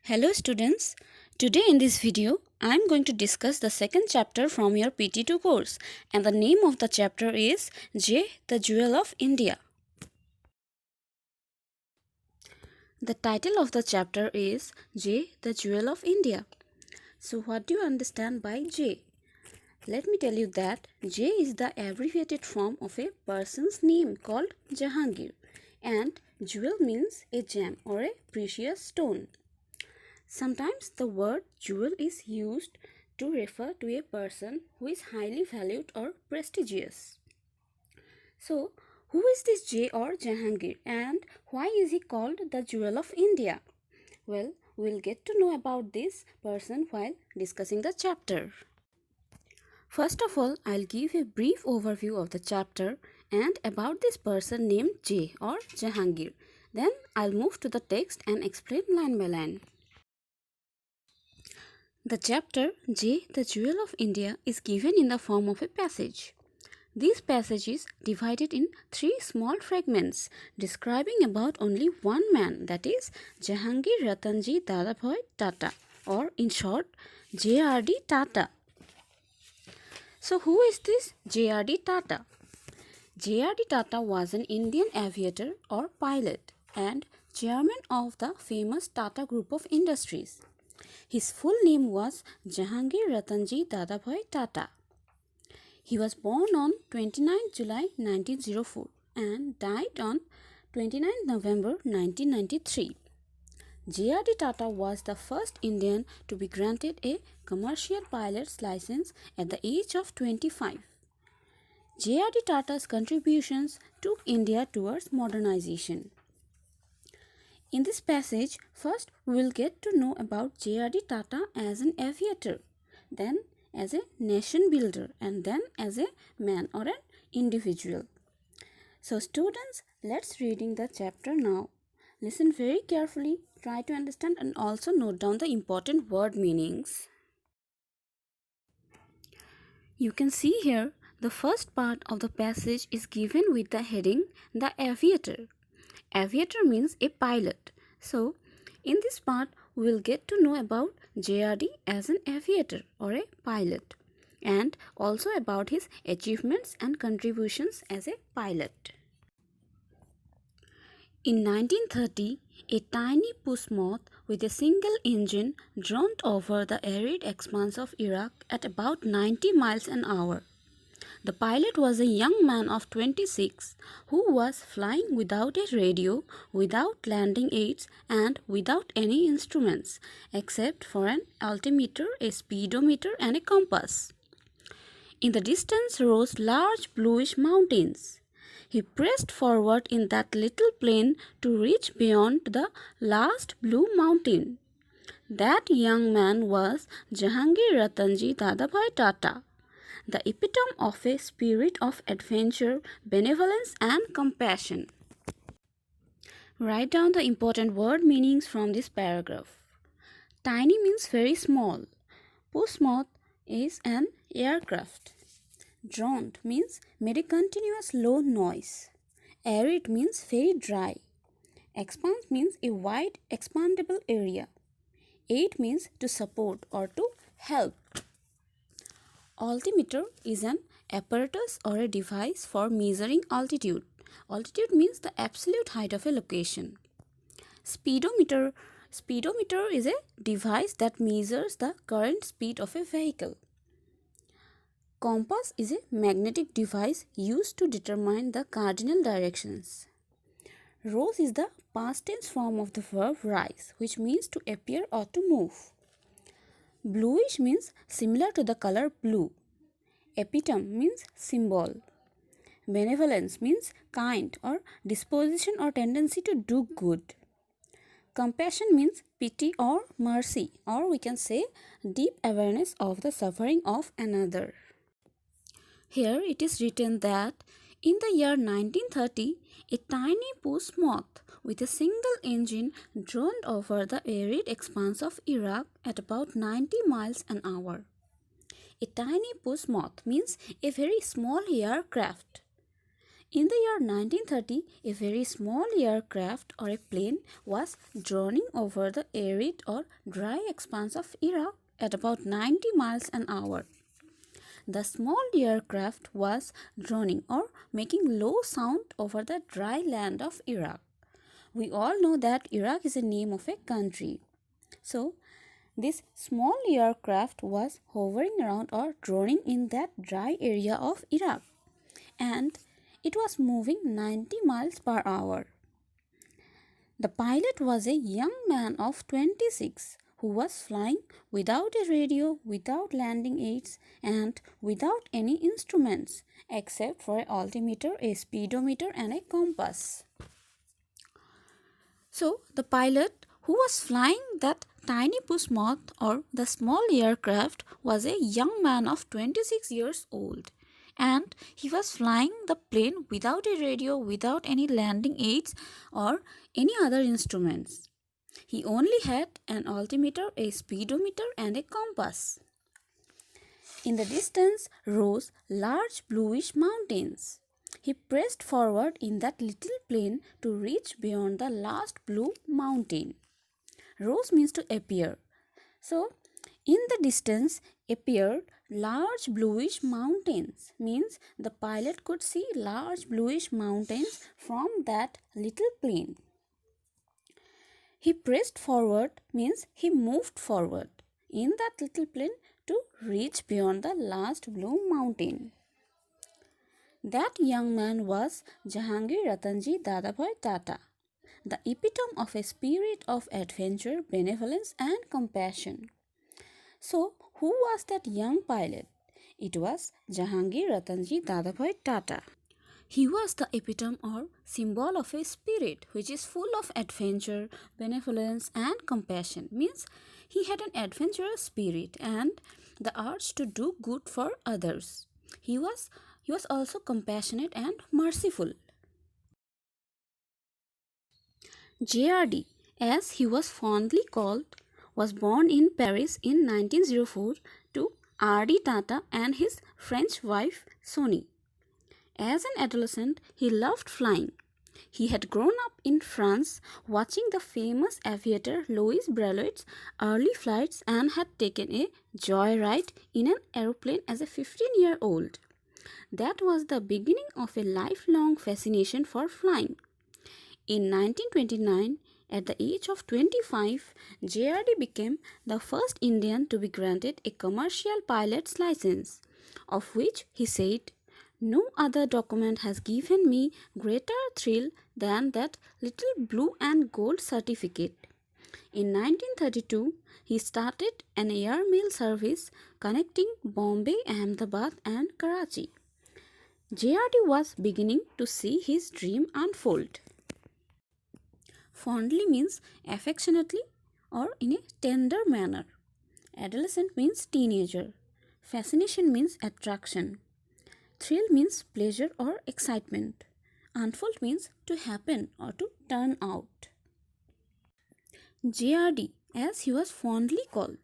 Hello students, today in this video I am going to discuss the second chapter from your PT2 course and the name of the chapter is J, the Jewel of India. The title of the chapter is J, the Jewel of India. So what do you understand by J? Let me tell you that J is the abbreviated form of a person's name called Jahangir, and jewel means a gem or a precious stone. Sometimes the word jewel is used to refer to a person who is highly valued or prestigious. So, who is this J or Jahangir and why is he called the Jewel of India? Well, we'll get to know about this person while discussing the chapter. First of all, I'll give a brief overview of the chapter and about this person named J or Jahangir. Then I'll move to the text and explain line by line. The chapter J, the Jewel of India is given in the form of a passage. This passage is divided in three small fragments describing about only one man, that is Jahangir Ratanji Dadabhai Tata, or in short JRD Tata. So who is this JRD Tata? JRD Tata was an Indian aviator or pilot and chairman of the famous Tata Group of Industries. His full name was Jahangir Ratanji Dadabhai Tata. He was born on 29 July 1904 and died on 29 November 1993. J.R.D. Tata was the first Indian to be granted a commercial pilot's license at the age of 25. J.R.D. Tata's contributions took India towards modernization. In this passage, first we will get to know about J.R.D. Tata as an aviator, then as a nation builder, and then as a man or an individual. So students, let's reading the chapter now. Listen very carefully, try to understand and also note down the important word meanings. You can see here the first part of the passage is given with the heading The Aviator. Aviator means a pilot. So, in this part, we will get to know about JRD as an aviator or a pilot and also about his achievements and contributions as a pilot. In 1930, a tiny puss moth with a single engine droned over the arid expanse of Iraq at about 90 miles an hour. The pilot was a young man of 26 who was flying without a radio, without landing aids, and without any instruments except for an altimeter, a speedometer, and a compass. In the distance rose large bluish mountains. He pressed forward in that little plane to reach beyond the last blue mountain. That young man was Jahangir Ratanji Dadabhai Tata, the epitome of a spirit of adventure, benevolence, and compassion. Write down the important word meanings from this paragraph. Tiny means very small. Puss moth is an aircraft. Droned means made a continuous low noise. Arid means very dry. Expanse means a wide expandable area. Aid means to support or to help. Altimeter is an apparatus or a device for measuring altitude. Altitude means the absolute height of a location. Speedometer is a device that measures the current speed of a vehicle. Compass is a magnetic device used to determine the cardinal directions. Rose is the past tense form of the verb rise, which means to appear or to move. Bluish means similar to the color blue. Epitome means symbol. Benevolence means kind or disposition or tendency to do good. Compassion means pity or mercy, or we can say deep awareness of the suffering of another. Here it is written that in the year 1930, a tiny puss moth with a single engine droned over the arid expanse of Iraq at about 90 miles an hour. A tiny puss moth means a very small aircraft. In the year 1930, a very small aircraft or a plane was droning over the arid or dry expanse of Iraq at about 90 miles an hour. The small aircraft was droning or making low sound over the dry land of Iraq. We all know that Iraq is the name of a country. So, this small aircraft was hovering around or droning in that dry area of Iraq, and it was moving 90 miles per hour. The pilot was a young man of 26 who was flying without a radio, without landing aids, and without any instruments except for an altimeter, a speedometer, and a compass. So, the pilot who was flying that tiny puss moth or the small aircraft was a young man of 26 years old, and he was flying the plane without a radio, without any landing aids or any other instruments. He only had an altimeter, a speedometer, and a compass. In the distance rose large bluish mountains. He pressed forward in that little plane to reach beyond the last blue mountain. Rose means to appear. So, in the distance appeared large bluish mountains, means the pilot could see large bluish mountains from that little plane. He pressed forward means he moved forward in that little plane to reach beyond the last blue mountain. That young man was Jahangir Ratanji Dadabhai Tata, the epitome of a spirit of adventure, benevolence, and compassion. So, who was that young pilot? It was Jahangir Ratanji Dadabhai Tata. He was the epitome or symbol of a spirit which is full of adventure, benevolence, and compassion. Means he had an adventurous spirit and the urge to do good for others. He was also compassionate and merciful. JRD, as he was fondly called, was born in Paris in 1904 to R.D. Tata and his French wife Sonie. As an adolescent, he loved flying. He had grown up in France watching the famous aviator Louis Brailleau's early flights and had taken a joyride in an aeroplane as a 15-year-old. That was the beginning of a lifelong fascination for flying. In 1929, at the age of 25, JRD became the first Indian to be granted a commercial pilot's license, of which he said, "No other document has given me greater thrill than that little blue and gold certificate." In 1932, he started an airmail service connecting Bombay, Ahmedabad, and Karachi. JRD was beginning to see his dream unfold. Fondly means affectionately or in a tender manner. Adolescent means teenager. Fascination means attraction. Thrill means pleasure or excitement. Unfold means to happen or to turn out. JRD, as he was fondly called.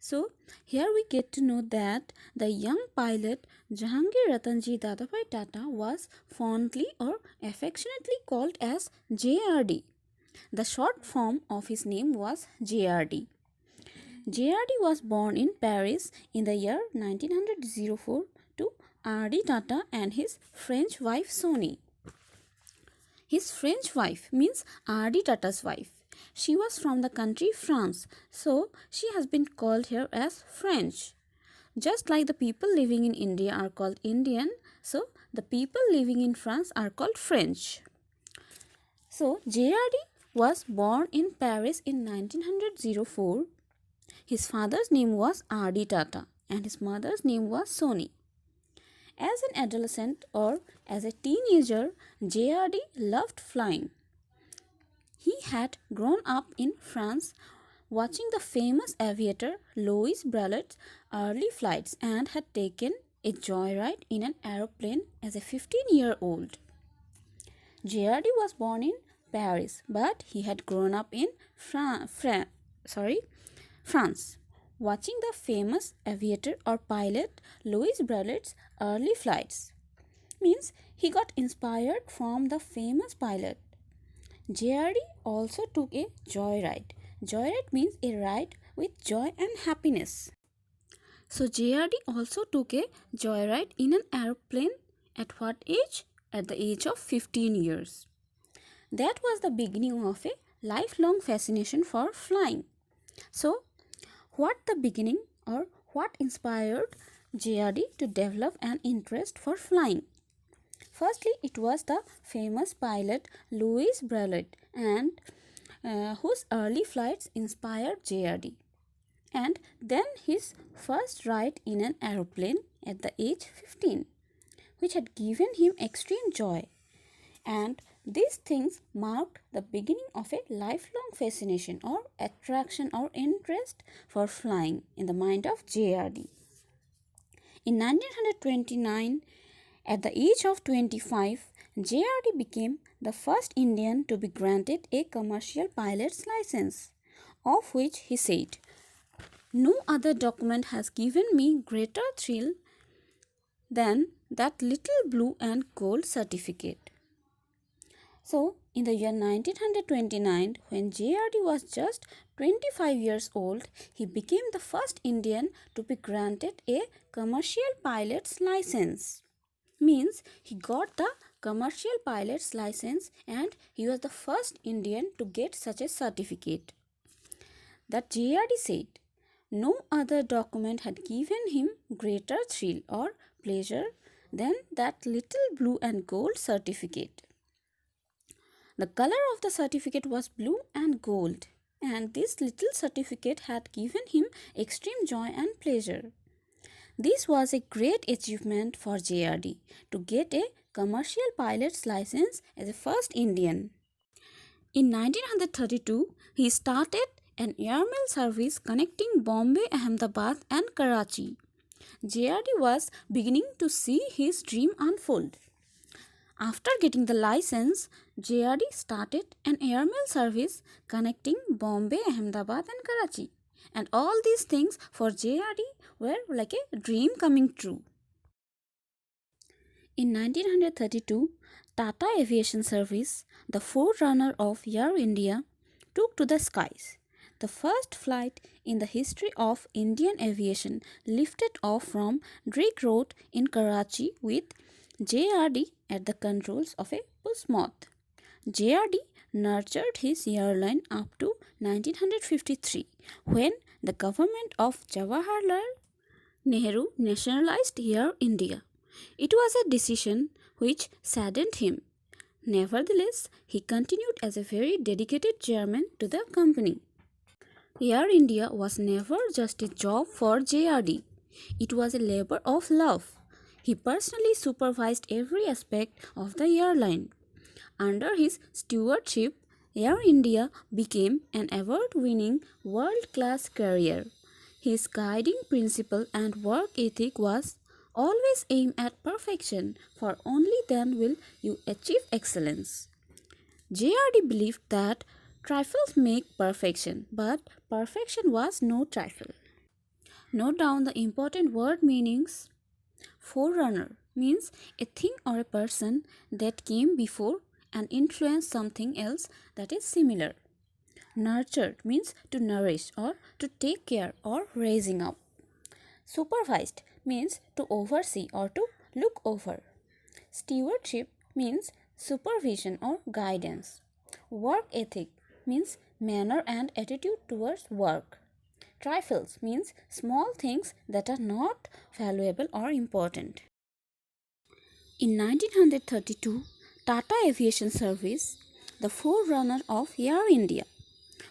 So, here we get to know that the young pilot Jahangir Ratanji Dadabhai Tata was fondly or affectionately called as JRD. The short form of his name was JRD. JRD was born in Paris in the year 1904 to R.D. Tata and his French wife Sonie. His French wife means R.D. Tata's wife. She was from the country France, so she has been called here as French. Just like the people living in India are called Indian, so the people living in France are called French. So JRD was born in Paris in 1904. His father's name was R.D. Tata and his mother's name was Sonie. As an adolescent or as a teenager, JRD loved flying. He had grown up in France watching the famous aviator Louis Brailleau's early flights and had taken a joyride in an aeroplane as a 15-year-old. JRD was born in Paris, but he had grown up in France, watching the famous aviator or pilot Louis Brailleau's early flights. means he got inspired from the famous pilot. JRD also took a joyride. Joyride means a ride with joy and happiness. So JRD also took a joyride in an airplane at what age? At the age of 15 years. That was the beginning of a lifelong fascination for flying. So, what the beginning or what inspired JRD to develop an interest for flying? Firstly, it was the famous pilot Louis Braillard and whose early flights inspired JRD. And then his first ride in an aeroplane at the age 15, which had given him extreme joy. And these things marked the beginning of a lifelong fascination or attraction or interest for flying in the mind of JRD. In 1929, at the age of 25, JRD became the first Indian to be granted a commercial pilot's license, of which he said, "No other document has given me greater thrill than that little blue and gold certificate." So, in the year 1929, when JRD was just 25 years old, he became the first Indian to be granted a commercial pilot's license. Means he got the commercial pilot's license and he was the first Indian to get such a certificate. That JRD said, no other document had given him greater thrill or pleasure than that little blue and gold certificate. The color of the certificate was blue and gold, and this little certificate had given him extreme joy and pleasure. This was a great achievement for JRD to get a commercial pilot's license as a first Indian. In 1932, he started an airmail service connecting Bombay, Ahmedabad and Karachi. JRD was beginning to see his dream unfold. After getting the license, JRD started an airmail service connecting Bombay, Ahmedabad and Karachi. And all these things for JRD were like a dream coming true. In 1932, Tata Aviation Service, the forerunner of Air India, took to the skies. The first flight in the history of Indian aviation lifted off from Drake Road in Karachi with JRD at the controls of a push moth. JRD nurtured his airline up to 1953 when the government of Jawaharlal Nehru nationalized Air India. It was a decision which saddened him. Nevertheless, he continued as a very dedicated chairman to the company. Air India was never just a job for JRD. It was a labor of love. He personally supervised every aspect of the airline. Under his stewardship, Air India became an award-winning world-class career. His guiding principle and work ethic was always aim at perfection, for only then will you achieve excellence. JRD believed that trifles make perfection, but perfection was no trifle. Note down the important word meanings. Forerunner means a thing or a person that came before and influenced something else that is similar. Nurtured means to nourish or to take care or raising up. Supervised means to oversee or to look over. Stewardship means supervision or guidance. Work ethic means manner and attitude towards work. Trifles means small things that are not valuable or important. In 1932, Tata Aviation Service, the forerunner of Air India.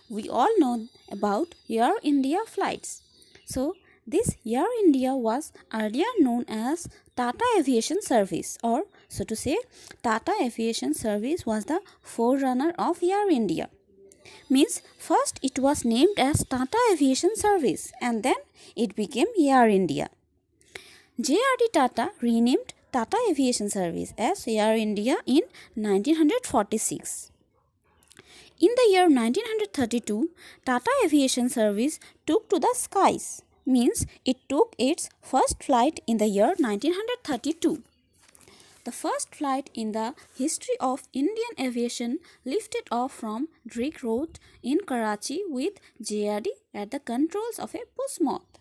We all know about Air India flights. So, this Air India was earlier known as Tata Aviation Service, or so to say, Tata Aviation Service was the forerunner of Air India. Means first it was named as Tata Aviation Service and then it became Air India. JRD Tata renamed Tata Aviation Service as Air India in 1946. In the year 1932, Tata Aviation Service took to the skies. Means it took its first flight in the year 1932. The first flight in the history of Indian aviation lifted off from Drake Road in Karachi with JRD at the controls of a push moth.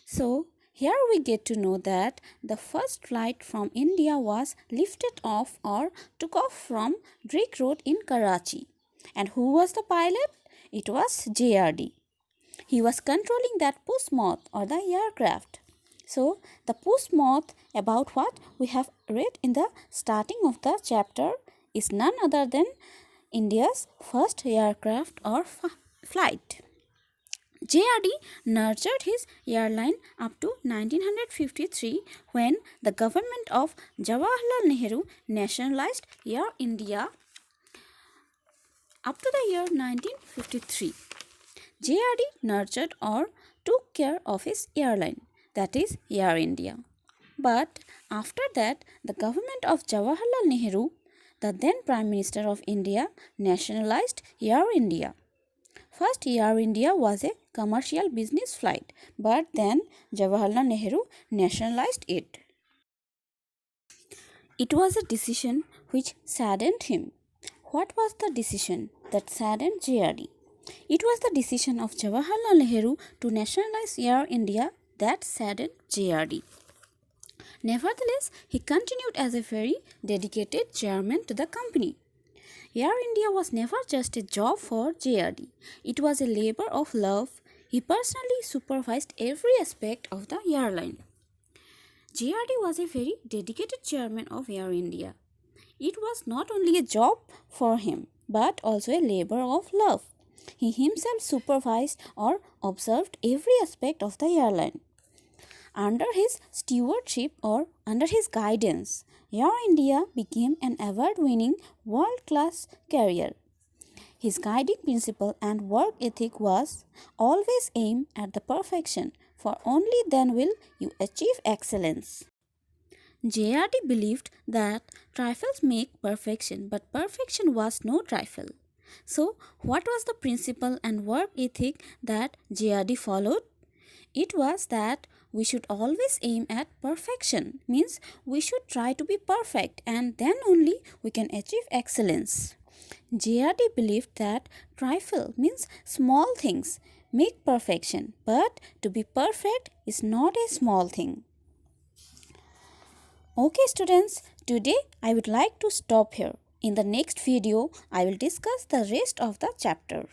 So, here we get to know that the first flight from India was lifted off or took off from Drake Road in Karachi. And who was the pilot? It was JRD. He was controlling that push moth or the aircraft. So, the push moth, about what we have read in the starting of the chapter, is none other than India's first aircraft or flight. JRD nurtured his airline up to 1953 when the government of Jawaharlal Nehru nationalized Air India. Up to the year 1953, JRD nurtured or took care of his airline, that is Air India. But after that, the government of Jawaharlal Nehru, the then Prime Minister of India, nationalized Air India. First, Air India was a commercial business flight, but then Jawaharlal Nehru nationalized it. It was a decision which saddened him. What was the decision that saddened JRD? It was the decision of Jawaharlal Nehru to nationalize Air India that saddened JRD. Nevertheless, he continued as a very dedicated chairman to the company. Air India was never just a job for JRD. It was a labor of love. He personally supervised every aspect of the airline. JRD was a very dedicated chairman of Air India. It was not only a job for him, but also a labor of love. He himself supervised or observed every aspect of the airline. Under his stewardship or under his guidance, Air India became an award-winning world-class carrier. His guiding principle and work ethic was always aim at the perfection, for only then will you achieve excellence. JRD believed that trifles make perfection, but perfection was no trifle. So, what was the principle and work ethic that JRD followed? It was that we should always aim at perfection, means we should try to be perfect and then only we can achieve excellence. JRD believed that trifle means small things make perfection, but to be perfect is not a small thing. Okay students, today I would like to stop here. In the next video, I will discuss the rest of the chapter.